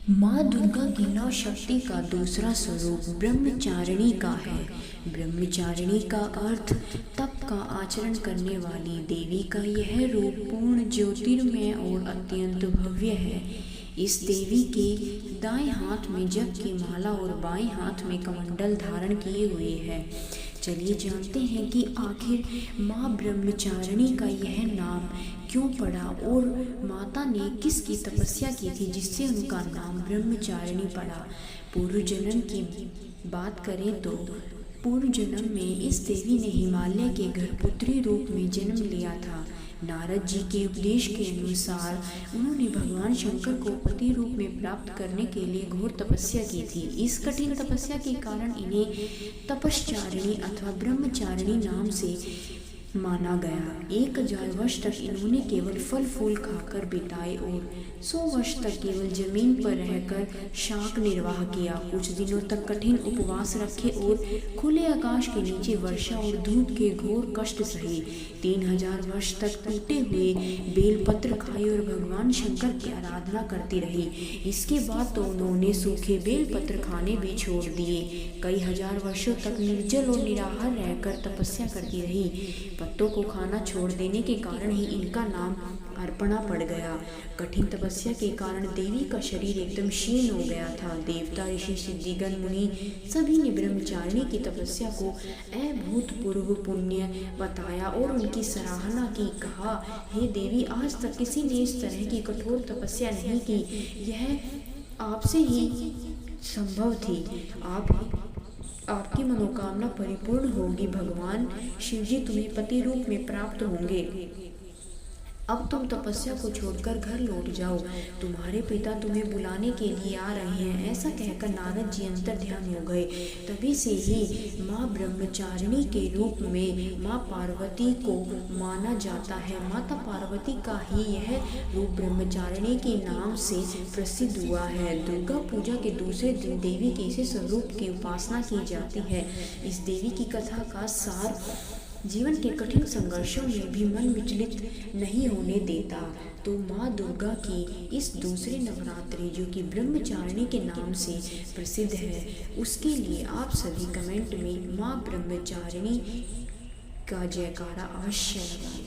माँ दुर्गा की नौ शक्ति का दूसरा स्वरूप ब्रह्मचारिणी का है। ब्रह्मचारिणी का अर्थ तप का आचरण करने वाली देवी का यह रूप पूर्ण ज्योतिर्मय और अत्यंत भव्य है। इस देवी के दाएं हाथ में जप की माला और बाएं हाथ में कमंडल धारण किए हुए है। चलिए जानते हैं कि आखिर माँ ब्रह्मचारिणी का यह नाम क्यों पड़ा और माता ने किसकी तपस्या की थी जिससे उनका नाम ब्रह्मचारिणी पड़ा। पूर्व जन्म की बात करें तो पूर्व जन्म में इस देवी ने हिमालय के घर पुत्री रूप में जन्म लिया था। नारद जी के उपदेश के अनुसार उन्होंने भगवान शंकर को पति रूप में प्राप्त करने के लिए घोर तपस्या की थी। इस कठिन तपस्या के कारण इन्हें तपश्चारिणी अथवा ब्रह्मचारिणी नाम से माना गया। 1000 वर्ष तक इन्होंने केवल फल फूल खाकर बिताए और 100 वर्ष तक केवल जमीन पर रहकर शाक निर्वाह किया। कुछ दिनों तक कठिन उपवास रखे और खुले आकाश के नीचे वर्षा और धूप के घोर कष्ट सहे। 3000 वर्ष तक टूटे हुए बेलपत्र खाए और भगवान शंकर की आराधना करती रही। इसके बाद तो उन्होंने सूखे बेलपत्र खाने भी छोड़ दिए। कई हजार वर्षों तक निर्जल और निराहार रहकर तपस्या करती रही। पत्तों को खाना छोड़ देने के कारण ही इनका नाम अर्पणा पड़ गया। कठिन तपस्या के कारण देवी का शरीर एकदम क्षीण हो गया था। देवता, ऋषि, सिद्धिगण, मुनि सभी ने ब्रह्मचारिणी की तपस्या को अभूतपूर्व पुण्य बताया और उनकी सराहना की। कहा, हे देवी, आज तक किसी ने इस तरह की कठोर तपस्या नहीं की। यह आपसे ही संभव थी। आपकी मनोकामना परिपूर्ण होगी। भगवान शिवजी तुम्हें पति रूप में प्राप्त होंगे। अब तुम तपस्या को छोड़कर घर लौट जाओ। तुम्हारे पिता तुम्हें बुलाने के लिए आ रहे हैं। ऐसा कहकर नारद जी अंतर ध्यान हो गए। तभी से ही माँ ब्रह्मचारिणी के रूप में माँ पार्वती को माना जाता है। माता पार्वती का ही यह रूप ब्रह्मचारिणी के नाम से प्रसिद्ध हुआ है। दुर्गा पूजा के दूसरे दिन देवी के इसी स्वरूप की उपासना की जाती है। इस देवी की कथा का सार जीवन के कठिन संघर्षों में भी मन विचलित नहीं होने देता। तो माँ दुर्गा की इस दूसरे नवरात्रि जो कि ब्रह्मचारिणी के नाम से प्रसिद्ध है, उसके लिए आप सभी कमेंट में माँ ब्रह्मचारिणी का जयकारा अवश्य लगाएं।